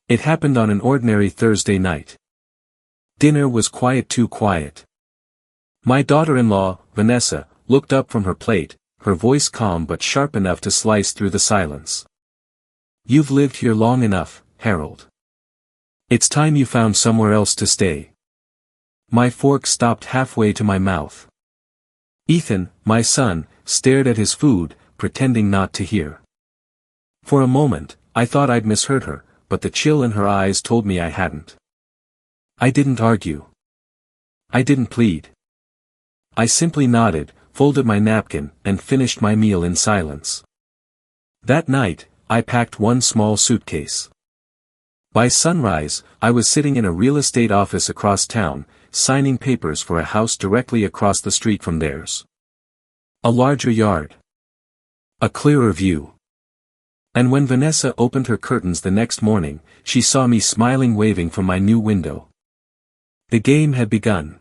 It happened on an ordinary Thursday night. Dinner was quiet, too quiet. My daughter-in-law, Vanessa, looked up from her plate, her voice calm but sharp enough to slice through the silence. "You've lived here long enough, Harold. It's time you found somewhere else to stay." My fork stopped halfway to my mouth. Ethan, my son, stared at his food, pretending not to hear. For a moment, I thought I'd misheard her, but the chill in her eyes told me I hadn't. I didn't argue. I didn't plead. I simply nodded, folded my napkin, and finished my meal in silence. That night, I packed one small suitcase. By sunrise, I was sitting in a real estate office across town, signing papers for a house directly across the street from theirs. A larger yard. A clearer view. And when Vanessa opened her curtains the next morning, she saw me smiling, waving from my new window. The game had begun.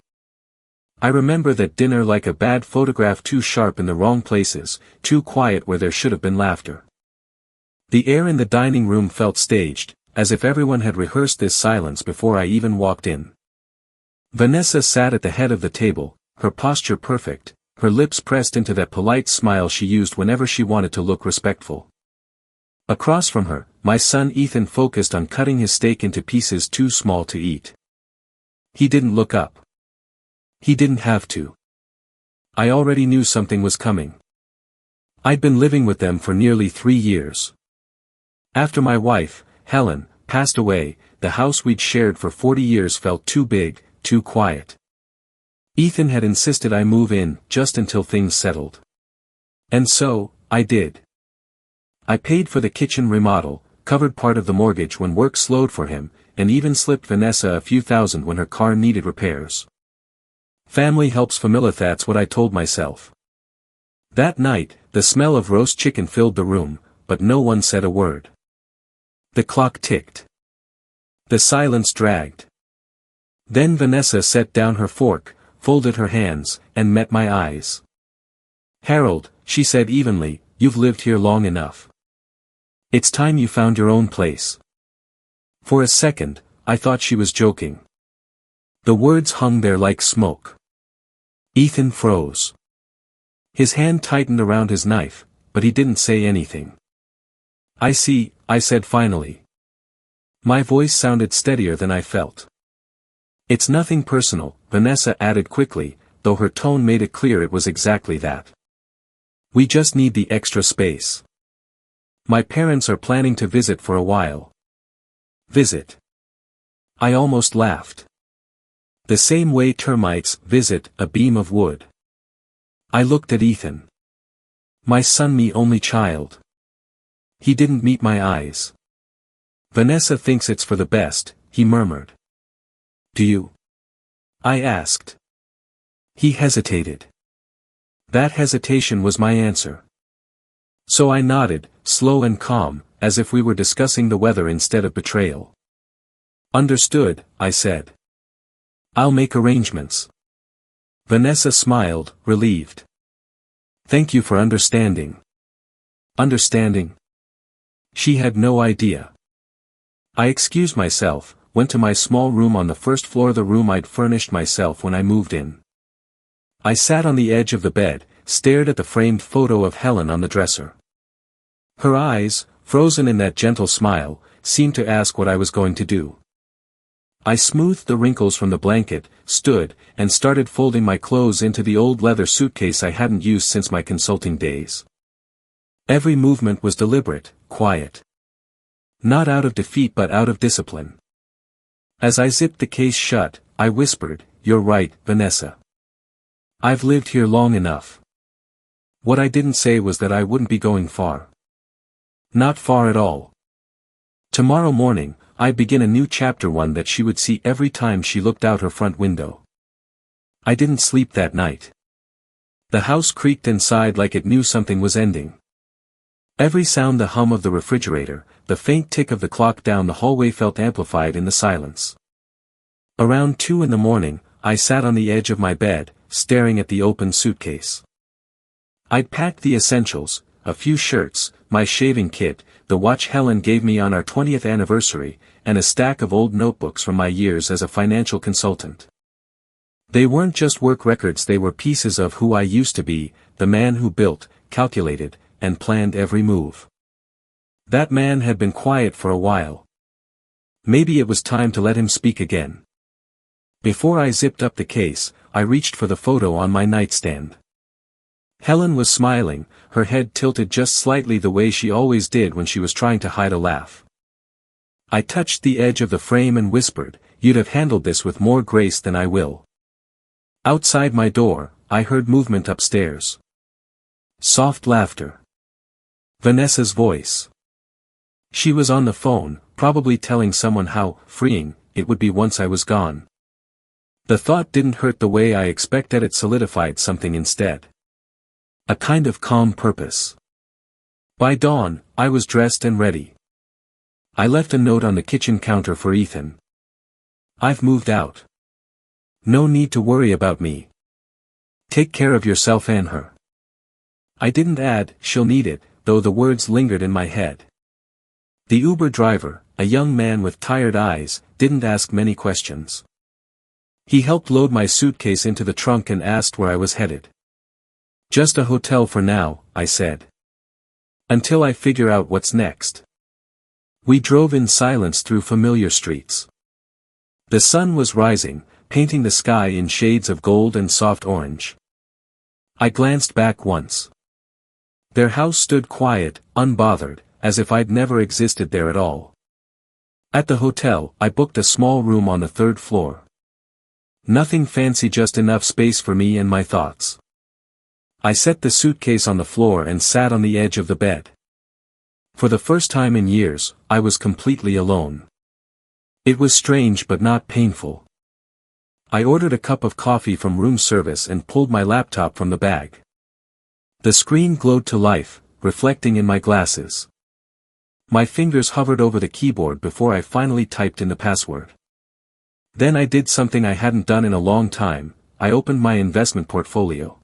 I remember that dinner like a bad photograph, too sharp in the wrong places, too quiet where there should have been laughter. The air in the dining room felt staged, as if everyone had rehearsed this silence before I even walked in. Vanessa sat at the head of the table, her posture perfect, her lips pressed into that polite smile she used whenever she wanted to look respectful. Across from her, my son Ethan focused on cutting his steak into pieces too small to eat. He didn't look up. He didn't have to. I already knew something was coming. I'd been living with them for nearly 3 years. After my wife, Helen, passed away, the house we'd shared for 40 years felt too big, too quiet. Ethan had insisted I move in just until things settled. And so, I did. I paid for the kitchen remodel, covered part of the mortgage when work slowed for him, and even slipped Vanessa a few thousand when her car needed repairs. Family helps family, that's what I told myself. That night, the smell of roast chicken filled the room, but no one said a word. The clock ticked. The silence dragged. Then Vanessa set down her fork, folded her hands, and met my eyes. "Harold," she said evenly, "you've lived here long enough. It's time you found your own place." For a second, I thought she was joking. The words hung there like smoke. Ethan froze. His hand tightened around his knife, but he didn't say anything. "I see," I said finally. My voice sounded steadier than I felt. "It's nothing personal," Vanessa added quickly, though her tone made it clear it was exactly that. "We just need the extra space. My parents are planning to visit for a while." Visit? I almost laughed. The same way termites visit a beam of wood. I looked at Ethan. My son, me only child. He didn't meet my eyes. "Vanessa thinks it's for the best," he murmured. "Do you?" I asked. He hesitated. That hesitation was my answer. So I nodded, slow and calm, as if we were discussing the weather instead of betrayal. "Understood," I said. "I'll make arrangements." Vanessa smiled, relieved. "Thank you for understanding." Understanding? She had no idea. I excused myself, went to my small room on the first floor, the room I'd furnished myself when I moved in. I sat on the edge of the bed, stared at the framed photo of Helen on the dresser. Her eyes, frozen in that gentle smile, seemed to ask what I was going to do. I smoothed the wrinkles from the blanket, stood, and started folding my clothes into the old leather suitcase I hadn't used since my consulting days. Every movement was deliberate, quiet. Not out of defeat but out of discipline. As I zipped the case shut, I whispered, "You're right, Vanessa. I've lived here long enough." What I didn't say was that I wouldn't be going far. Not far at all. Tomorrow morning, I'd begin a new chapter, one that she would see every time she looked out her front window. I didn't sleep that night. The house creaked and sighed like it knew something was ending. Every sound, the hum of the refrigerator, the faint tick of the clock down the hallway, felt amplified in the silence. Around 2 in the morning, I sat on the edge of my bed, staring at the open suitcase. I'd packed the essentials, a few shirts, my shaving kit, the watch Helen gave me on our 20th anniversary, and a stack of old notebooks from my years as a financial consultant. They weren't just work records, they were pieces of who I used to be, the man who built, calculated, and planned every move. That man had been quiet for a while. Maybe it was time to let him speak again. Before I zipped up the case, I reached for the photo on my nightstand. Helen was smiling, her head tilted just slightly the way she always did when she was trying to hide a laugh. I touched the edge of the frame and whispered, "You'd have handled this with more grace than I will." Outside my door, I heard movement upstairs. Soft laughter. Vanessa's voice. She was on the phone, probably telling someone how freeing it would be once I was gone. The thought didn't hurt the way I expected, it solidified something instead. A kind of calm purpose. By dawn, I was dressed and ready. I left a note on the kitchen counter for Ethan. "I've moved out. No need to worry about me. Take care of yourself and her." I didn't add, "She'll need it," though the words lingered in my head. The Uber driver, a young man with tired eyes, didn't ask many questions. He helped load my suitcase into the trunk and asked where I was headed. "Just a hotel for now," I said. "Until I figure out what's next." We drove in silence through familiar streets. The sun was rising, painting the sky in shades of gold and soft orange. I glanced back once. Their house stood quiet, unbothered, as if I'd never existed there at all. At the hotel, I booked a small room on the third floor. Nothing fancy, just enough space for me and my thoughts. I set the suitcase on the floor and sat on the edge of the bed. For the first time in years, I was completely alone. It was strange but not painful. I ordered a cup of coffee from room service and pulled my laptop from the bag. The screen glowed to life, reflecting in my glasses. My fingers hovered over the keyboard before I finally typed in the password. Then I did something I hadn't done in a long time, I opened my investment portfolio.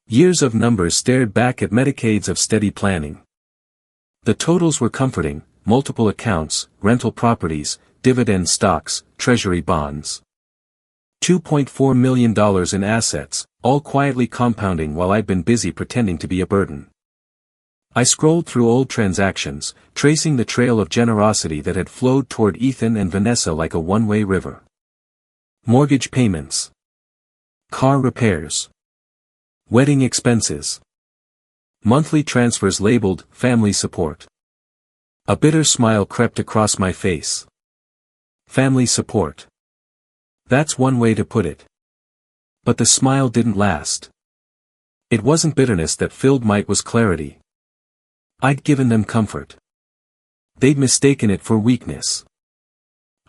Years of numbers stared back at decades of steady planning. The totals were comforting: multiple accounts, rental properties, dividend stocks, treasury bonds. $2.4 million in assets, all quietly compounding while I'd been busy pretending to be a burden. I scrolled through old transactions, tracing the trail of generosity that had flowed toward Ethan and Vanessa like a one-way river. Mortgage payments. Car repairs. Wedding expenses. Monthly transfers labeled family support. A bitter smile crept across my face. Family support. That's one way to put it. But the smile didn't last. It wasn't bitterness that filled me, it was clarity. I'd given them comfort. They'd mistaken it for weakness.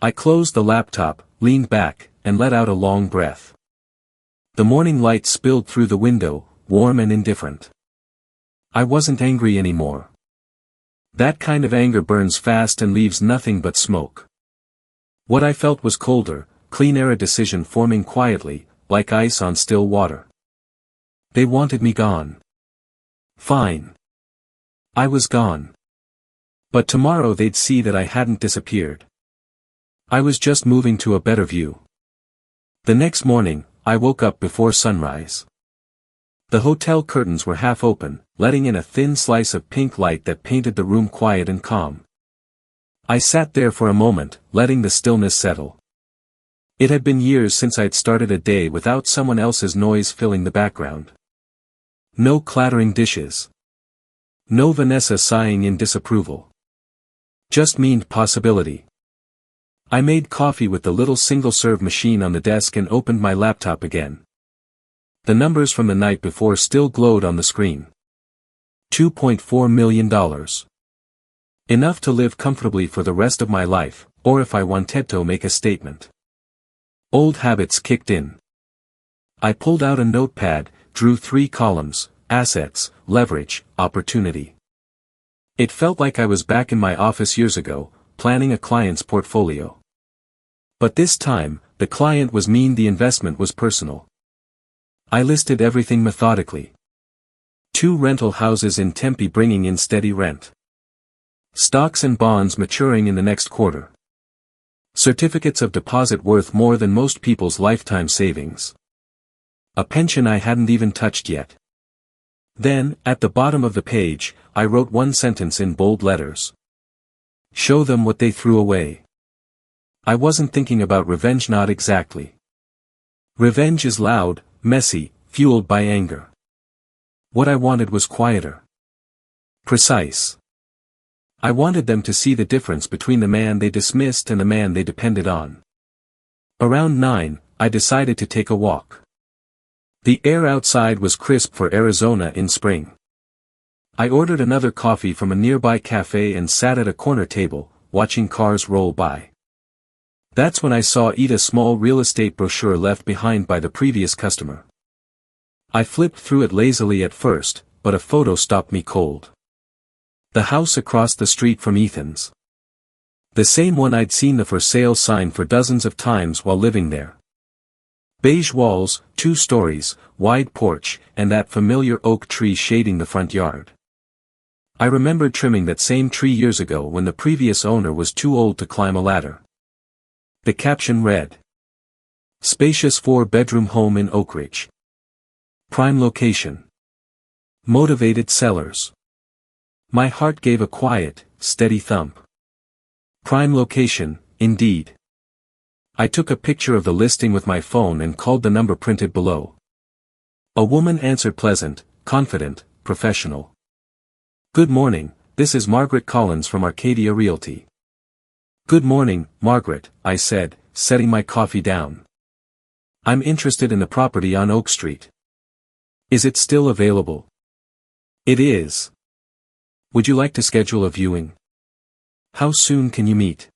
I closed the laptop, leaned back, and let out a long breath. The morning light spilled through the window, warm and indifferent. I wasn't angry anymore. That kind of anger burns fast and leaves nothing but smoke. What I felt was colder, clean air, a decision forming quietly, like ice on still water. They wanted me gone. Fine. I was gone. But tomorrow they'd see that I hadn't disappeared. I was just moving to a better view. The next morning, I woke up before sunrise. The hotel curtains were half open, letting in a thin slice of pink light that painted the room quiet and calm. I sat there for a moment, letting the stillness settle. It had been years since I'd started a day without someone else's noise filling the background. No clattering dishes. No Vanessa sighing in disapproval. Just mean possibility. I made coffee with the little single-serve machine on the desk and opened my laptop again. The numbers from the night before still glowed on the screen. $2.4 million. Enough to live comfortably for the rest of my life, or if I wanted to make a statement. Old habits kicked in. I pulled out a notepad, drew 3 columns: assets, leverage, opportunity. It felt like I was back in my office years ago, planning a client's portfolio. But this time, the client was me, the investment was personal. I listed everything methodically. 2 rental houses in Tempe bringing in steady rent. Stocks and bonds maturing in the next quarter. Certificates of deposit worth more than most people's lifetime savings. A pension I hadn't even touched yet. Then, at the bottom of the page, I wrote one sentence in bold letters. Show them what they threw away. I wasn't thinking about revenge, not exactly. Revenge is loud, messy, fueled by anger. What I wanted was quieter. Precise. I wanted them to see the difference between the man they dismissed and the man they depended on. Around 9, I decided to take a walk. The air outside was crisp for Arizona in spring. I ordered another coffee from a nearby cafe and sat at a corner table, watching cars roll by. That's when I saw a small real estate brochure left behind by the previous customer. I flipped through it lazily at first, but a photo stopped me cold. The house across the street from Ethan's. The same one I'd seen the for sale sign for dozens of times while living there. Beige walls, 2 stories, wide porch, and that familiar oak tree shading the front yard. I remembered trimming that same tree years ago when the previous owner was too old to climb a ladder. The caption read, "Spacious 4-bedroom home in Oak Ridge. Prime location. Motivated sellers." My heart gave a quiet, steady thump. Prime location, indeed. I took a picture of the listing with my phone and called the number printed below. A woman answered, pleasant, confident, professional. "Good morning, this is Margaret Collins from Arcadia Realty." "Good morning, Margaret," I said, setting my coffee down. "I'm interested in the property on Oak Street. Is it still available?" "It is." "Would you like to schedule a viewing?" "How soon can you meet?"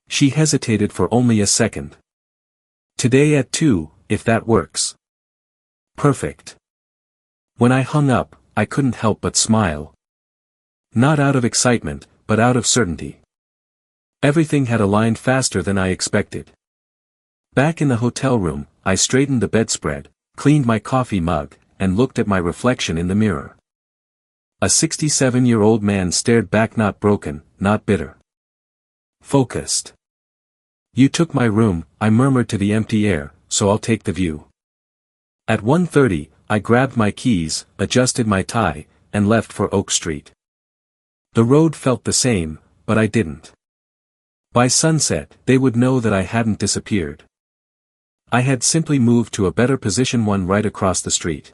She hesitated for only a second. "Today at 2, if that works." "Perfect." When I hung up, I couldn't help but smile. Not out of excitement, but out of certainty. Everything had aligned faster than I expected. Back in the hotel room, I straightened the bedspread, cleaned my coffee mug, and looked at my reflection in the mirror. A 67-year-old man stared back, not broken, not bitter. Focused. "You took my room," I murmured to the empty air, "so I'll take the view." At 1:30, I grabbed my keys, adjusted my tie, and left for Oak Street. The road felt the same, but I didn't. By sunset, they would know that I hadn't disappeared. I had simply moved to a better position, one right across the street.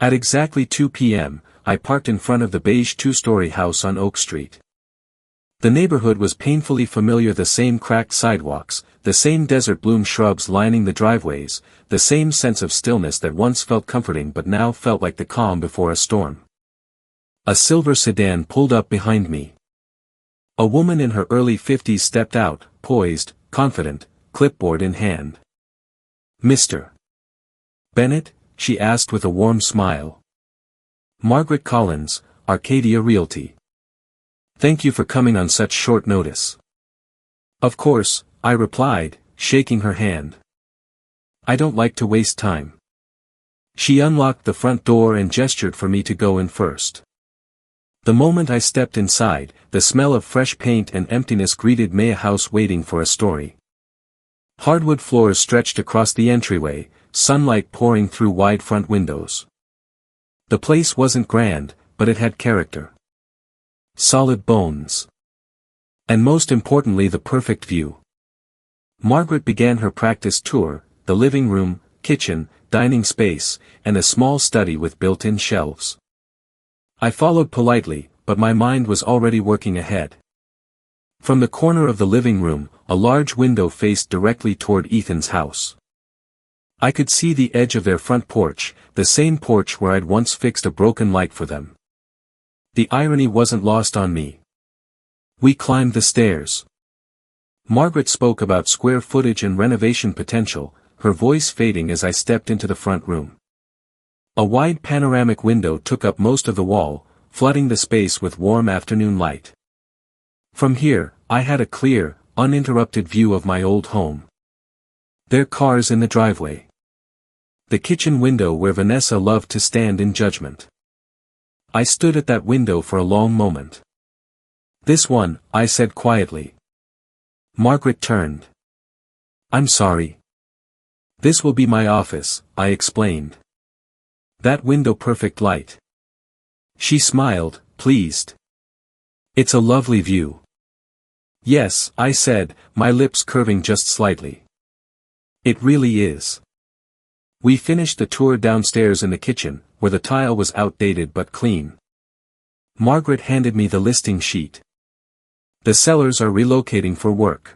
At exactly 2 p.m., I parked in front of the beige 2-story house on Oak Street. The neighborhood was painfully familiar, the same cracked sidewalks, the same desert bloom shrubs lining the driveways, the same sense of stillness that once felt comforting but now felt like the calm before a storm. A silver sedan pulled up behind me. A woman in her early 50s stepped out, poised, confident, clipboard in hand. "Mr. Bennett?" she asked with a warm smile. "Margaret Collins, Arcadia Realty. Thank you for coming on such short notice." "Of course," I replied, shaking her hand. "I don't like to waste time." She unlocked the front door and gestured for me to go in first. The moment I stepped inside, the smell of fresh paint and emptiness greeted me, a house waiting for a story. Hardwood floors stretched across the entryway, sunlight pouring through wide front windows. The place wasn't grand, but it had character. Solid bones. And most importantly, the perfect view. Margaret began her practice tour, the living room, kitchen, dining space, and a small study with built-in shelves. I followed politely, but my mind was already working ahead. From the corner of the living room, a large window faced directly toward Ethan's house. I could see the edge of their front porch, the same porch where I'd once fixed a broken light for them. The irony wasn't lost on me. We climbed the stairs. Margaret spoke about square footage and renovation potential, her voice fading as I stepped into the front room. A wide panoramic window took up most of the wall, flooding the space with warm afternoon light. From here, I had a clear, uninterrupted view of my old home. Their cars in the driveway. The kitchen window where Vanessa loved to stand in judgment. I stood at that window for a long moment. "This one," I said quietly. Margaret turned. I'm sorry. This will be my office, I explained. That window perfect light. She smiled, pleased. It's a lovely view. Yes, I said, my lips curving just slightly. It really is. We finished the tour downstairs in the kitchen, where the tile was outdated but clean. Margaret handed me the listing sheet. The sellers are relocating for work.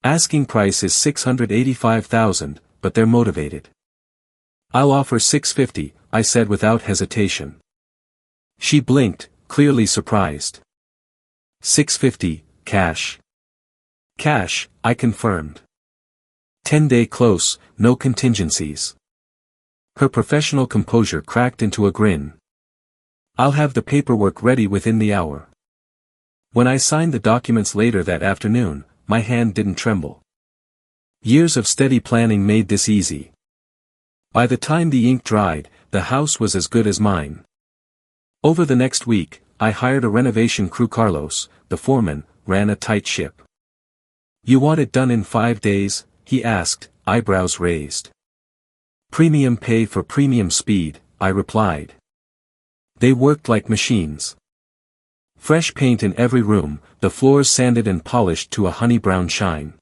Asking price is $685,000, but they're motivated. I'll offer $650, I said without hesitation. She blinked, clearly surprised. $650, cash. Cash, I confirmed. 10-day close, no contingencies. Her professional composure cracked into a grin. I'll have the paperwork ready within the hour. When I signed the documents later that afternoon, my hand didn't tremble. Years of steady planning made this easy. By the time the ink dried, the house was as good as mine. Over the next week, I hired a renovation crew. Carlos, the foreman, ran a tight ship. You want it done in 5 days? He asked, eyebrows raised. Premium pay for premium speed, I replied. They worked like machines. Fresh paint in every room, the floors sanded and polished to a honey-brown shine.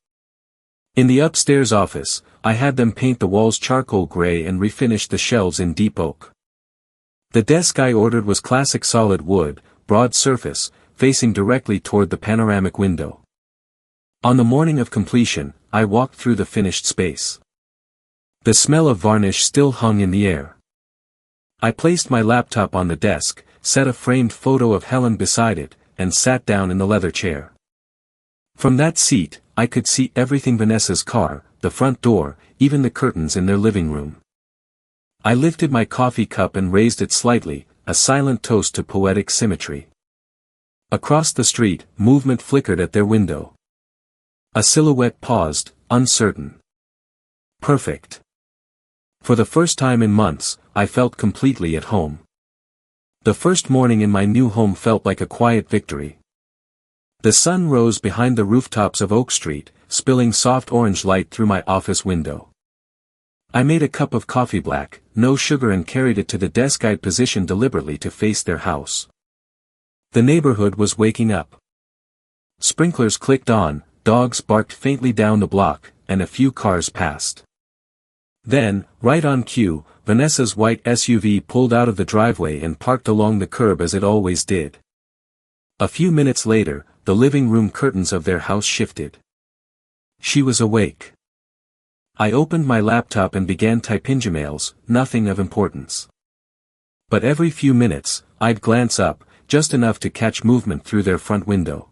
In the upstairs office, I had them paint the walls charcoal gray and refinish the shelves in deep oak. The desk I ordered was classic solid wood, broad surface, facing directly toward the panoramic window. On the morning of completion, I walked through the finished space. The smell of varnish still hung in the air. I placed my laptop on the desk, set a framed photo of Helen beside it, and sat down in the leather chair. From that seat, I could see everything: Vanessa's car, the front door, even the curtains in their living room. I lifted my coffee cup and raised it slightly, a silent toast to poetic symmetry. Across the street, movement flickered at their window. A silhouette paused, uncertain. Perfect. For the first time in months, I felt completely at home. The first morning in my new home felt like a quiet victory. The sun rose behind the rooftops of Oak Street, spilling soft orange light through my office window. I made a cup of coffee, black, no sugar, and carried it to the desk I'd positioned deliberately to face their house. The neighborhood was waking up. Sprinklers clicked on, dogs barked faintly down the block, and a few cars passed. Then, right on cue, Vanessa's white SUV pulled out of the driveway and parked along the curb as it always did. A few minutes later, the living room curtains of their house shifted. She was awake. I opened my laptop and began typing emails, nothing of importance. But every few minutes, I'd glance up, just enough to catch movement through their front window.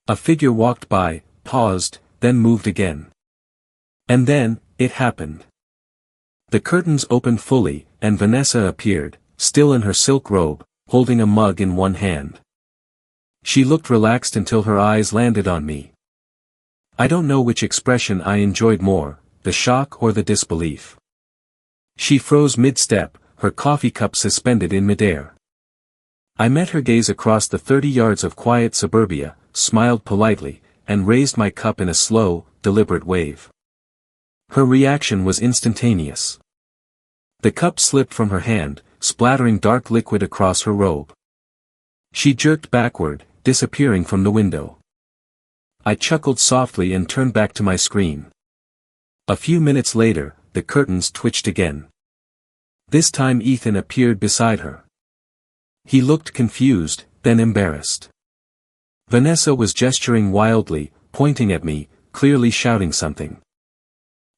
A figure walked by, paused, then moved again. And then, it happened. The curtains opened fully, and Vanessa appeared, still in her silk robe, holding a mug in one hand. She looked relaxed until her eyes landed on me. I don't know which expression I enjoyed more, the shock or the disbelief. She froze mid-step, her coffee cup suspended in midair. I met her gaze across the 30 yards of quiet suburbia, smiled politely, and raised my cup in a slow, deliberate wave. Her reaction was instantaneous. The cup slipped from her hand, splattering dark liquid across her robe. She jerked backward, disappearing from the window. I chuckled softly and turned back to my screen. A few minutes later, the curtains twitched again. This time Ethan appeared beside her. He looked confused, then embarrassed. Vanessa was gesturing wildly, pointing at me, clearly shouting something.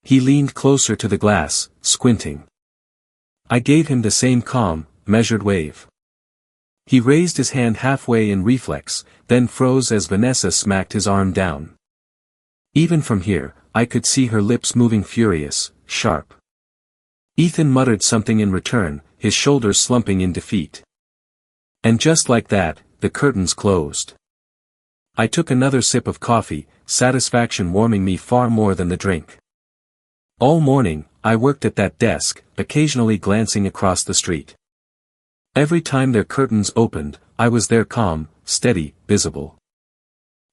He leaned closer to the glass, squinting. I gave him the same calm, measured wave. He raised his hand halfway in reflex, then froze as Vanessa smacked his arm down. Even from here, I could see her lips moving, furious, sharp. Ethan muttered something in return, his shoulders slumping in defeat. And just like that, the curtains closed. I took another sip of coffee, satisfaction warming me far more than the drink. All morning, I worked at that desk, occasionally glancing across the street. Every time their curtains opened, I was there, calm, steady, visible.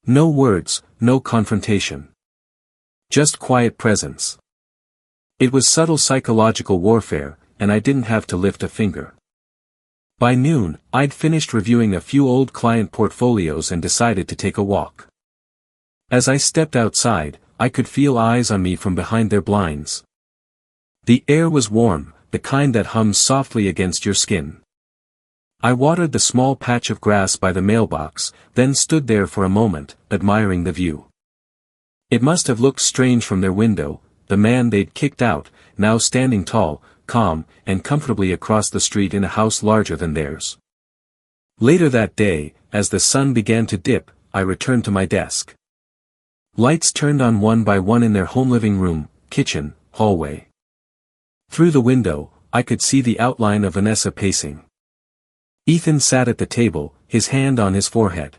No words, no confrontation. Just quiet presence. It was subtle psychological warfare, and I didn't have to lift a finger. By noon, I'd finished reviewing a few old client portfolios and decided to take a walk. As I stepped outside, I could feel eyes on me from behind their blinds. The air was warm, the kind that hums softly against your skin. I watered the small patch of grass by the mailbox, then stood there for a moment, admiring the view. It must have looked strange from their window, the man they'd kicked out, now standing tall, calm, and comfortably across the street in a house larger than theirs. Later that day, as the sun began to dip, I returned to my desk. Lights turned on one by one in their home living room, kitchen, hallway. Through the window, I could see the outline of Vanessa pacing. Ethan sat at the table, his hand on his forehead.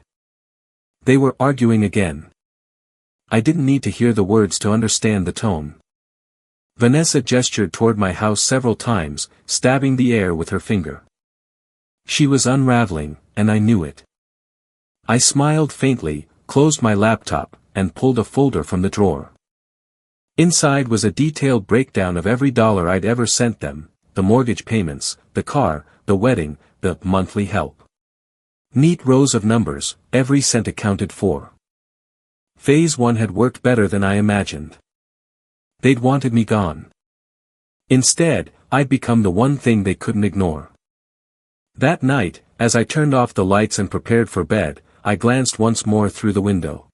They were arguing again. I didn't need to hear the words to understand the tone. Vanessa gestured toward my house several times, stabbing the air with her finger. She was unraveling, and I knew it. I smiled faintly, closed my laptop, and pulled a folder from the drawer. Inside was a detailed breakdown of every dollar I'd ever sent them, the mortgage payments, the car, the wedding, the monthly help. Neat rows of numbers, every cent accounted for. Phase 1 had worked better than I imagined. They'd wanted me gone. Instead, I'd become the one thing they couldn't ignore. That night, as I turned off the lights and prepared for bed, I glanced once more through the window.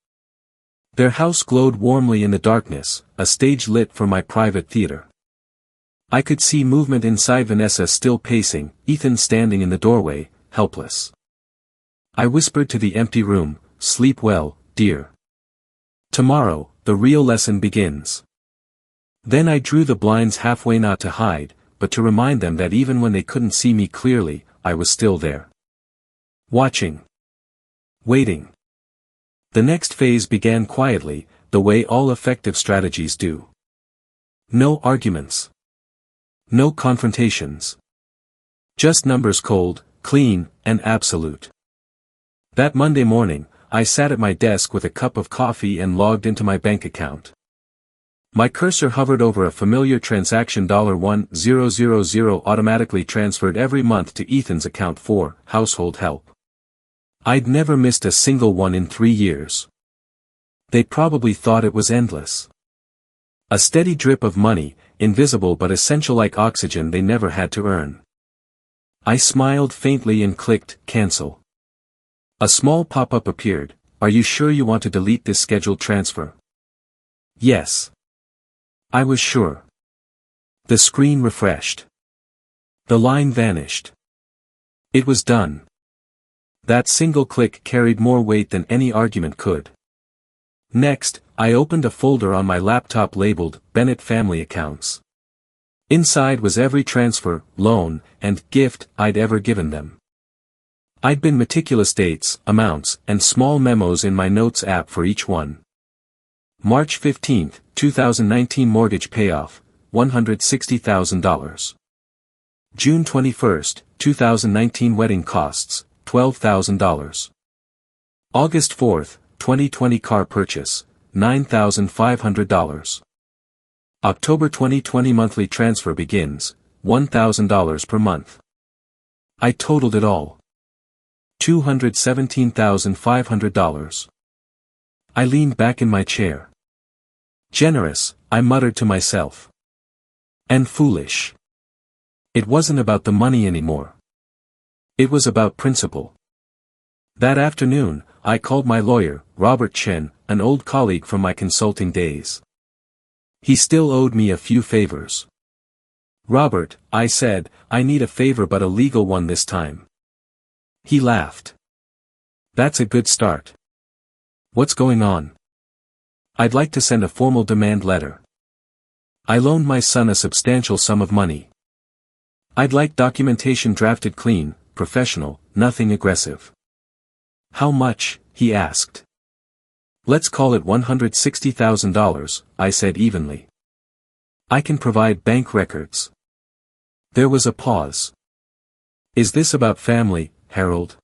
Their house glowed warmly in the darkness, a stage lit for my private theater. I could see movement inside, Vanessa still pacing, Ethan standing in the doorway, helpless. I whispered to the empty room, "Sleep well, dear. Tomorrow, the real lesson begins." Then I drew the blinds halfway, not to hide, but to remind them that even when they couldn't see me clearly, I was still there. Watching. Waiting. The next phase began quietly, the way all effective strategies do. No arguments. No confrontations. Just numbers, cold, clean, and absolute. That Monday morning, I sat at my desk with a cup of coffee and logged into my bank account. My cursor hovered over a familiar transaction, $1000 automatically transferred every month to Ethan's account for household help. I'd never missed a single one in 3 years. They probably thought it was endless. A steady drip of money, invisible but essential like oxygen they never had to earn. I smiled faintly and clicked cancel. A small pop-up appeared. "Are you sure you want to delete this scheduled transfer?" Yes. I was sure. The screen refreshed. The line vanished. It was done. That single click carried more weight than any argument could. Next, I opened a folder on my laptop labeled Bennett Family Accounts. Inside was every transfer, loan, and gift I'd ever given them. I'd been meticulous, dates, amounts, and small memos in my notes app for each one. March 15, 2019 mortgage payoff, $160,000. June 21, 2019 wedding costs, $12,000. August 4, 2020 car purchase, $9,500. October 2020 monthly transfer begins, $1,000 per month. I totaled it all. $217,500. I leaned back in my chair. Generous, I muttered to myself. And foolish. It wasn't about the money anymore. It was about principle. That afternoon, I called my lawyer, Robert Chen, an old colleague from my consulting days. He still owed me a few favors. "Robert," I said, "I need a favor, but a legal one this time." He laughed. "That's a good start. What's going on?" "I'd like to send a formal demand letter. I loaned my son a substantial sum of money. I'd like documentation drafted clean, professional, nothing aggressive." "How much?" he asked. "Let's call it $160,000, I said evenly. "I can provide bank records." There was a pause. "Is this about family, Harold?"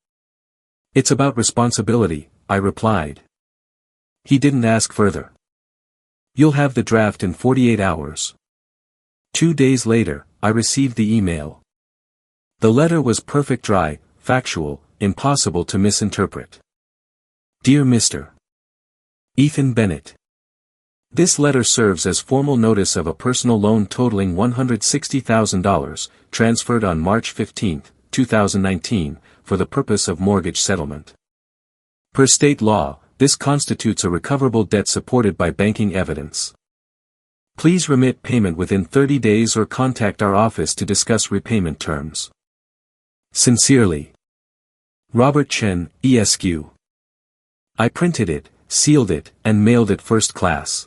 "It's about responsibility," I replied. He didn't ask further. You'll have the draft in 48 hours. 2 days later, I received the email. The letter was perfect, dry, factual, impossible to misinterpret. Dear Mr. Ethan Bennett. This letter serves as formal notice of a personal loan totaling $160,000, transferred on March 15, 2019, for the purpose of mortgage settlement. Per state law, this constitutes a recoverable debt supported by banking evidence. Please remit payment within 30 days or contact our office to discuss repayment terms. Sincerely. Robert Chen, Esq. I printed it, sealed it, and mailed it first class.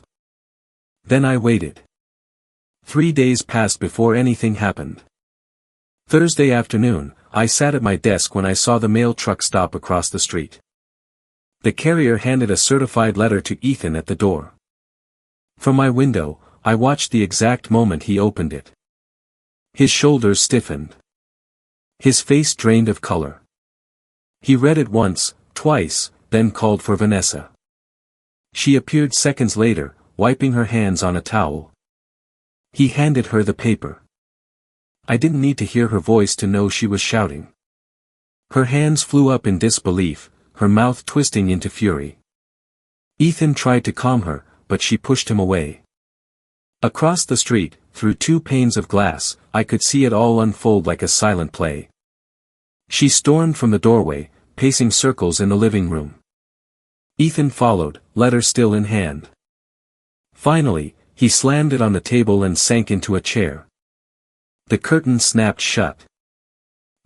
Then I waited. 3 days passed before anything happened. Thursday afternoon, I sat at my desk when I saw the mail truck stop across the street. The carrier handed a certified letter to Ethan at the door. From my window, I watched the exact moment he opened it. His shoulders stiffened. His face drained of color. He read it once, twice, then called for Vanessa. She appeared seconds later, wiping her hands on a towel. He handed her the paper. I didn't need to hear her voice to know she was shouting. Her hands flew up in disbelief, her mouth twisting into fury. Ethan tried to calm her, but she pushed him away. Across the street, through 2 panes of glass, I could see it all unfold like a silent play. She stormed from the doorway, pacing circles in the living room. Ethan followed, letter still in hand. Finally, he slammed it on the table and sank into a chair. The curtain snapped shut.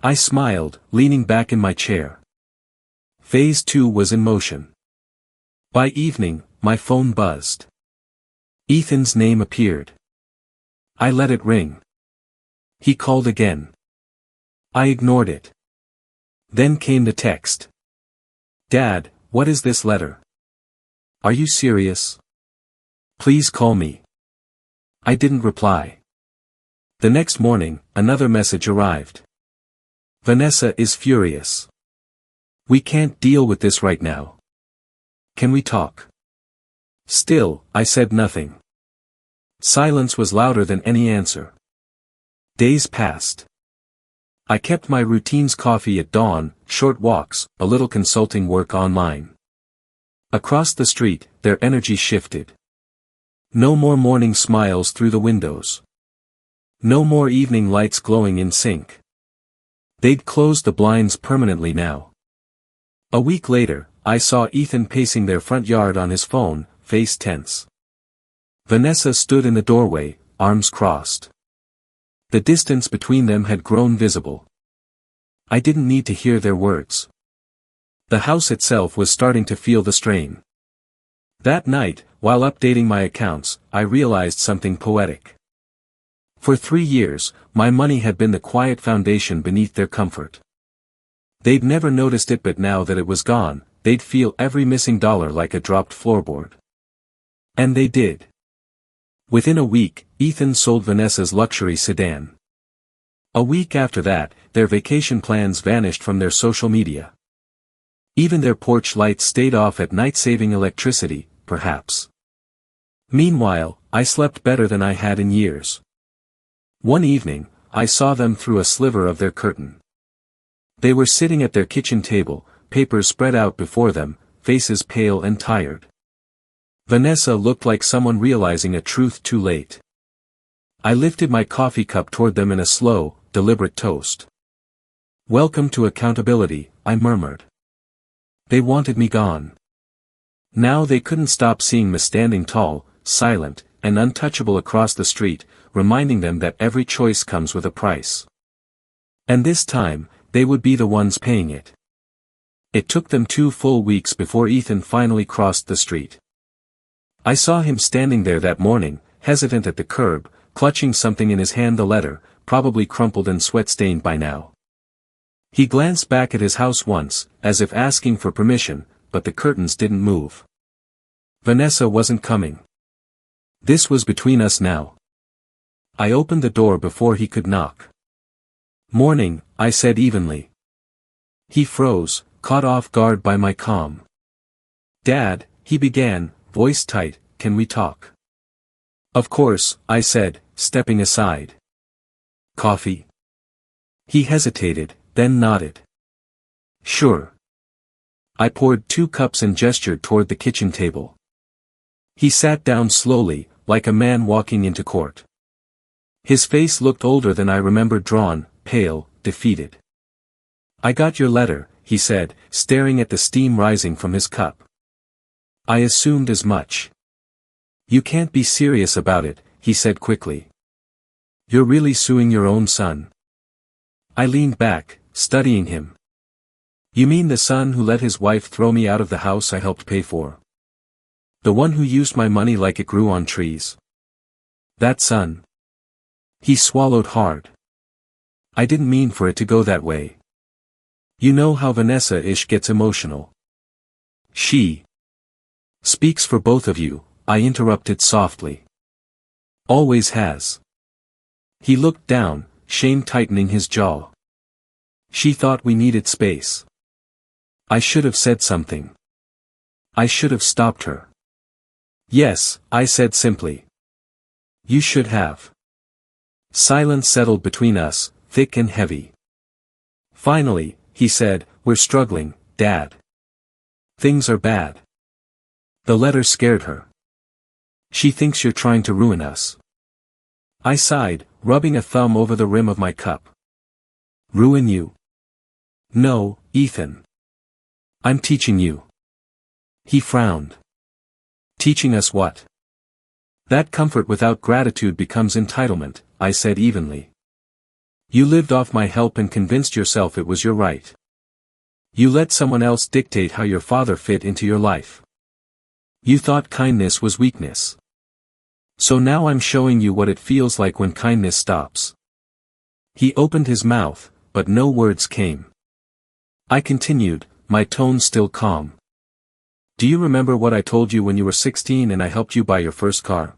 I smiled, leaning back in my chair. Phase 2 was in motion. By evening, my phone buzzed. Ethan's name appeared. I let it ring. He called again. I ignored it. Then came the text. Dad, what is this letter? Are you serious? Please call me. I didn't reply. The next morning, another message arrived. Vanessa is furious. We can't deal with this right now. Can we talk? Still, I said nothing. Silence was louder than any answer. Days passed. I kept my routines: coffee at dawn, short walks, a little consulting work online. Across the street, their energy shifted. No more morning smiles through the windows. No more evening lights glowing in sync. They'd closed the blinds permanently now. A week later, I saw Ethan pacing their front yard on his phone, face tense. Vanessa stood in the doorway, arms crossed. The distance between them had grown visible. I didn't need to hear their words. The house itself was starting to feel the strain. That night, while updating my accounts, I realized something poetic. For 3 years, my money had been the quiet foundation beneath their comfort. They'd never noticed it, but now that it was gone, they'd feel every missing dollar like a dropped floorboard. And they did. Within a week, Ethan sold Vanessa's luxury sedan. A week after that, their vacation plans vanished from their social media. Even their porch lights stayed off at night, saving electricity, perhaps. Meanwhile, I slept better than I had in years. One evening, I saw them through a sliver of their curtain. They were sitting at their kitchen table, papers spread out before them, faces pale and tired. Vanessa looked like someone realizing a truth too late. I lifted my coffee cup toward them in a slow, deliberate toast. Welcome to accountability, I murmured. They wanted me gone. Now they couldn't stop seeing me standing tall, silent, and untouchable across the street, reminding them that every choice comes with a price. And this time, they would be the ones paying it. It took them 2 full weeks before Ethan finally crossed the street. I saw him standing there that morning, hesitant at the curb, clutching something in his hand, the letter, probably crumpled and sweat-stained by now. He glanced back at his house once, as if asking for permission, but the curtains didn't move. Vanessa wasn't coming. This was between us now. I opened the door before he could knock. Morning, I said evenly. He froze, caught off guard by my calm. Dad, He began, voice tight, "Can we talk?" "Of course," I said, stepping aside. "Coffee?" He hesitated, then nodded. "Sure." I poured 2 cups and gestured toward the kitchen table. He sat down slowly, like a man walking into court. His face looked older than I remembered, drawn, pale, defeated. "I got your letter," he said, staring at the steam rising from his cup. "I assumed as much." "You can't be serious about it," he said quickly. "You're really suing your own son?" I leaned back, studying him. "You mean the son who let his wife throw me out of the house I helped pay for? The one who used my money like it grew on trees? That son?" He swallowed hard. "I didn't mean for it to go that way. You know how Vanessa-ish gets emotional. She speaks for both of you," I interrupted softly. "Always has." He looked down, shame tightening his jaw. "She thought we needed space. I should have said something. I should have stopped her." "Yes," I said simply. "You should have." Silence settled between us, thick and heavy. "Finally," he said, "we're struggling, Dad. Things are bad." The letter scared her. "She thinks you're trying to ruin us." I sighed, rubbing a thumb over the rim of my cup. "Ruin you? No, Ethan. I'm teaching you." He frowned. "Teaching us what?" "That comfort without gratitude becomes entitlement," I said evenly. "You lived off my help and convinced yourself it was your right. You let someone else dictate how your father fit into your life. You thought kindness was weakness. So now I'm showing you what it feels like when kindness stops." He opened his mouth, but no words came. I continued, my tone still calm. "Do you remember what I told you when you were 16 and I helped you buy your first car?"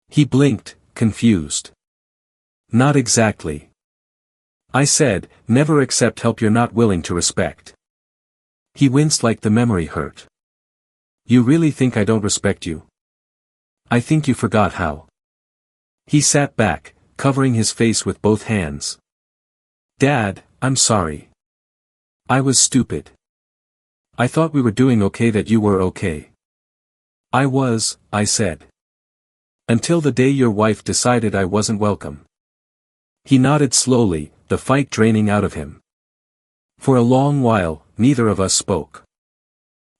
He blinked, confused. "Not exactly." I said, "Never accept help you're not willing to respect." He winced like the memory hurt. "You really think I don't respect you? I think you forgot how." He sat back, covering his face with both hands. "Dad, I'm sorry. I was stupid. I thought we were doing okay, that you were okay." "I was," I said. "Until the day your wife decided I wasn't welcome." He nodded slowly, the fight draining out of him. For a long while, neither of us spoke.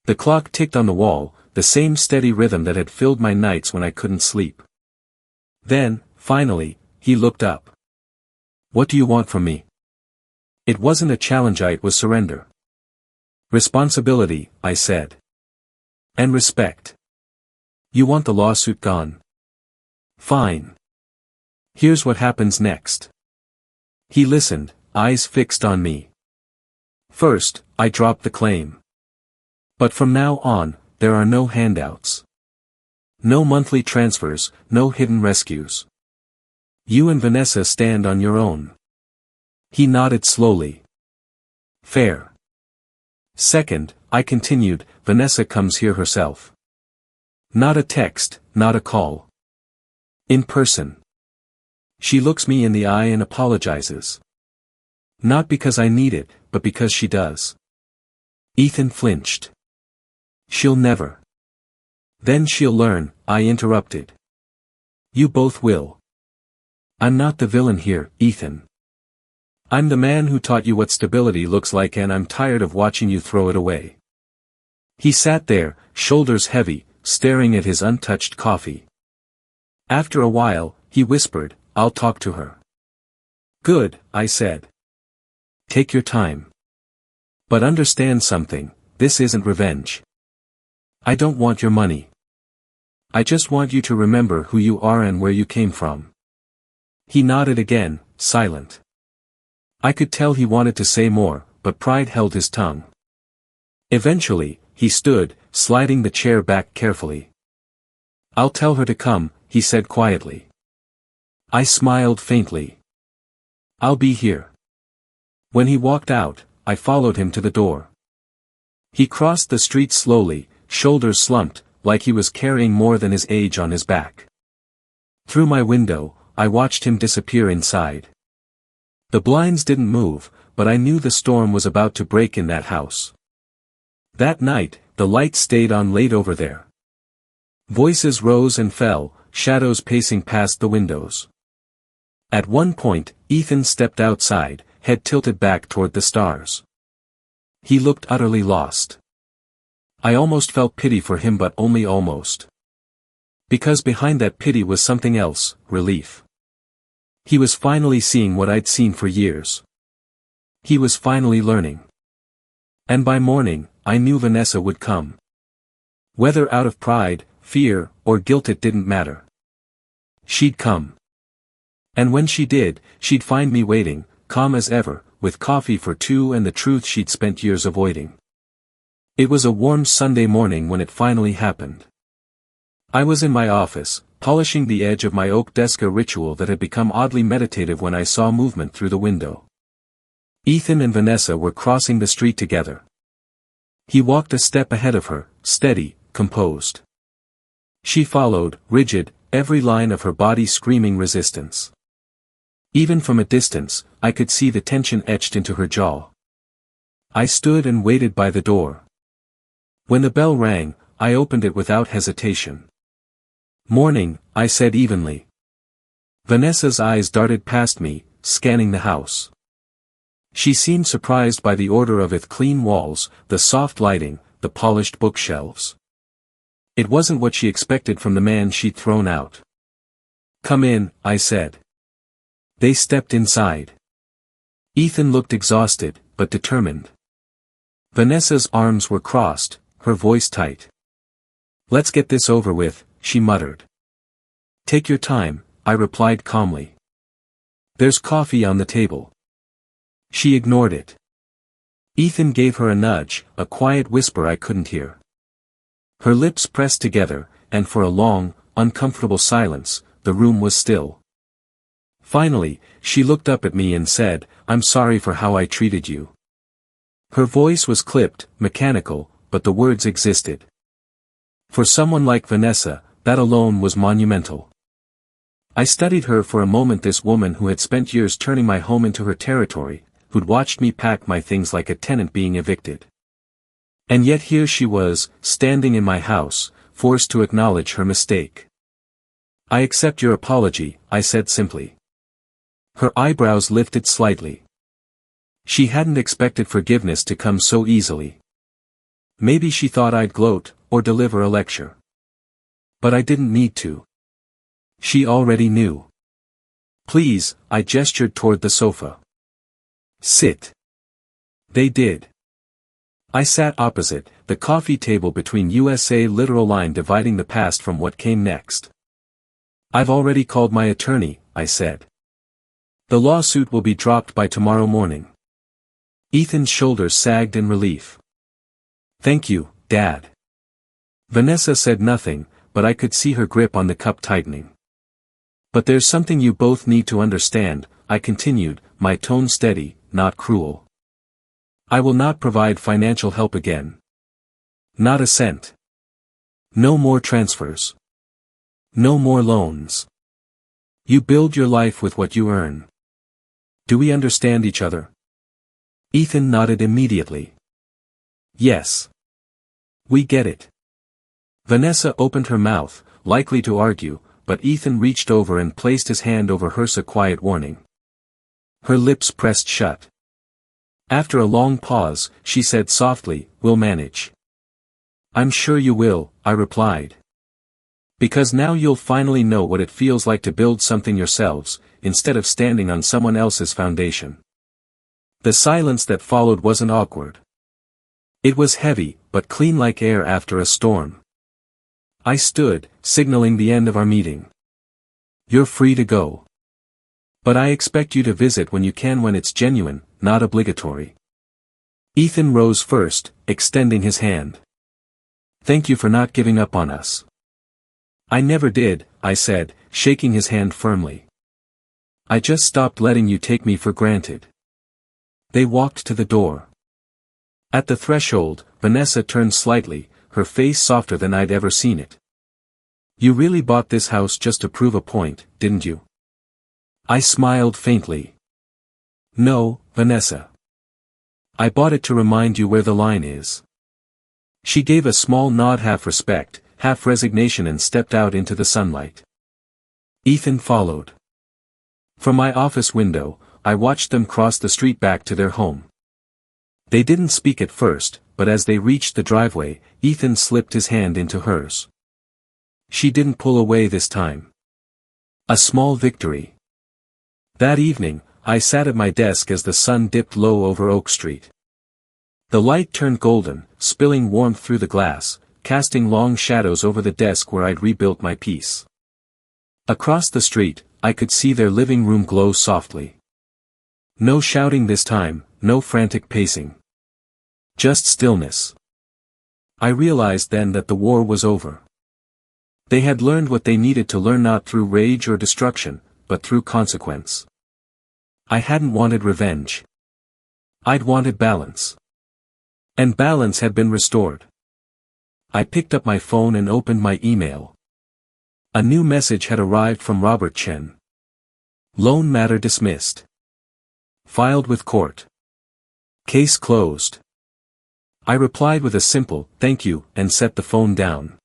The clock ticked on the wall, the same steady rhythm that had filled my nights when I couldn't sleep. Then, finally, he looked up. "What do you want from me?" It wasn't a challenge, it was surrender. "Responsibility," I said. "And respect." "You want the lawsuit gone? Fine. Here's what happens next." He listened, eyes fixed on me. "First, I dropped the claim. But from now on, there are no handouts. No monthly transfers, no hidden rescues. You and Vanessa stand on your own." He nodded slowly. "Fair." "Second," I continued, "Vanessa comes here herself. Not a text, not a call. In person. She looks me in the eye and apologizes. Not because I need it, but because she does." Ethan flinched. "She'll never." "Then she'll learn," I interrupted. "You both will. I'm not the villain here, Ethan. I'm the man who taught you what stability looks like, and I'm tired of watching you throw it away." He sat there, shoulders heavy, staring at his untouched coffee. After a while, he whispered, "I'll talk to her." "Good," I said. "Take your time. But understand something, this isn't revenge. I don't want your money. I just want you to remember who you are and where you came from." He nodded again, silent. I could tell he wanted to say more, but pride held his tongue. Eventually, he stood, sliding the chair back carefully. "I'll tell her to come," he said quietly. I smiled faintly. "I'll be here." When he walked out, I followed him to the door. He crossed the street slowly, shoulders slumped, like he was carrying more than his age on his back. Through my window, I watched him disappear inside. The blinds didn't move, but I knew the storm was about to break in that house. That night, the lights stayed on late over there. Voices rose and fell, shadows pacing past the windows. At one point, Ethan stepped outside, head tilted back toward the stars. He looked utterly lost. I almost felt pity for him, but only almost. Because behind that pity was something else, relief. He was finally seeing what I'd seen for years. He was finally learning. And by morning, I knew Vanessa would come. Whether out of pride, fear, or guilt, it didn't matter. She'd come. And when she did, she'd find me waiting, calm as ever, with coffee for two and the truth she'd spent years avoiding. It was a warm Sunday morning when it finally happened. I was in my office, polishing the edge of my oak desk, a ritual that had become oddly meditative, when I saw movement through the window. Ethan and Vanessa were crossing the street together. He walked a step ahead of her, steady, composed. She followed, rigid, every line of her body screaming resistance. Even from a distance, I could see the tension etched into her jaw. I stood and waited by the door. When the bell rang, I opened it without hesitation. "Morning," I said evenly. Vanessa's eyes darted past me, scanning the house. She seemed surprised by the order of its clean walls, the soft lighting, the polished bookshelves. It wasn't what she expected from the man she'd thrown out. "Come in," I said. They stepped inside. Ethan looked exhausted, but determined. Vanessa's arms were crossed, her voice tight. "Let's get this over with," she muttered. "Take your time," I replied calmly. "There's coffee on the table." She ignored it. Ethan gave her a nudge, a quiet whisper I couldn't hear. Her lips pressed together, and for a long, uncomfortable silence, the room was still. Finally, she looked up at me and said, "I'm sorry for how I treated you." Her voice was clipped, mechanical, but the words existed. For someone like Vanessa, that alone was monumental. I studied her for a moment, this woman who had spent years turning my home into her territory, who'd watched me pack my things like a tenant being evicted. And yet here she was, standing in my house, forced to acknowledge her mistake. "I accept your apology," I said simply. Her eyebrows lifted slightly. She hadn't expected forgiveness to come so easily. Maybe she thought I'd gloat, or deliver a lecture. But I didn't need to. She already knew. "Please," I gestured toward the sofa. "Sit." They did. I sat opposite, the coffee table between USA literal line dividing the past from what came next. "I've already called my attorney," I said. "The lawsuit will be dropped by tomorrow morning." Ethan's shoulders sagged in relief. "Thank you, Dad." Vanessa said nothing, but I could see her grip on the cup tightening. "But there's something you both need to understand," I continued, my tone steady, not cruel. "I will not provide financial help again. Not a cent. No more transfers. No more loans. You build your life with what you earn. Do we understand each other?" Ethan nodded immediately. "Yes. We get it." Vanessa opened her mouth, likely to argue, but Ethan reached over and placed his hand over hers, a quiet warning. Her lips pressed shut. After a long pause, she said softly, "We'll manage." "I'm sure you will," I replied. "Because now you'll finally know what it feels like to build something yourselves, instead of standing on someone else's foundation." The silence that followed wasn't awkward. It was heavy, but clean, like air after a storm. I stood, signaling the end of our meeting. "You're free to go. But I expect you to visit when you can, when it's genuine, not obligatory." Ethan rose first, extending his hand. "Thank you for not giving up on us." "I never did," I said, shaking his hand firmly. "I just stopped letting you take me for granted." They walked to the door. At the threshold, Vanessa turned slightly, her face softer than I'd ever seen it. "You really bought this house just to prove a point, didn't you?" I smiled faintly. "No, Vanessa. I bought it to remind you where the line is." She gave a small nod, half respect, half resignation, and stepped out into the sunlight. Ethan followed. From my office window, I watched them cross the street back to their home. They didn't speak at first, but as they reached the driveway, Ethan slipped his hand into hers. She didn't pull away this time. A small victory. That evening, I sat at my desk as the sun dipped low over Oak Street. The light turned golden, spilling warmth through the glass, casting long shadows over the desk where I'd rebuilt my piece. Across the street, I could see their living room glow softly. No shouting this time, no frantic pacing. Just stillness. I realized then that the war was over. They had learned what they needed to learn, not through rage or destruction, but through consequence. I hadn't wanted revenge. I'd wanted balance. And balance had been restored. I picked up my phone and opened my email. A new message had arrived from Robert Chen. Loan matter dismissed. Filed with court. Case closed. I replied with a simple, "Thank you," and set the phone down.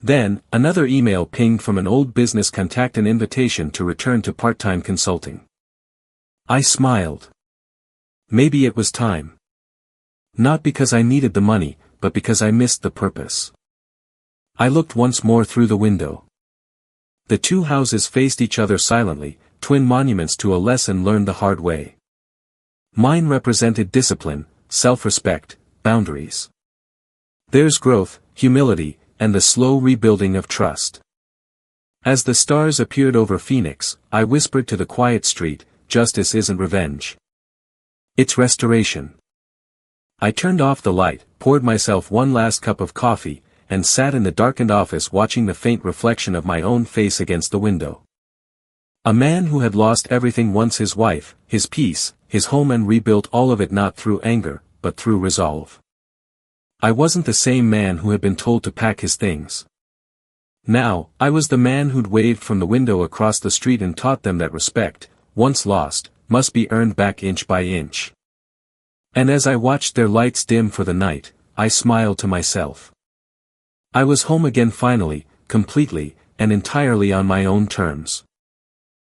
Then, another email pinged from an old business contact, an invitation to return to part-time consulting. I smiled. Maybe it was time. Not because I needed the money, but because I missed the purpose. I looked once more through the window. The two houses faced each other silently, twin monuments to a lesson learned the hard way. Mine represented discipline, self-respect, boundaries. Theirs growth, humility, and the slow rebuilding of trust. As the stars appeared over Phoenix, I whispered to the quiet street, "Justice isn't revenge. It's restoration." I turned off the light, poured myself one last cup of coffee, and sat in the darkened office watching the faint reflection of my own face against the window. A man who had lost everything once: his wife, his peace, his home, and rebuilt all of it not through anger, but through resolve. I wasn't the same man who had been told to pack his things. Now, I was the man who'd waved from the window across the street and taught them that respect, once lost, must be earned back inch by inch. And as I watched their lights dim for the night, I smiled to myself. I was home again finally, completely, and entirely on my own terms.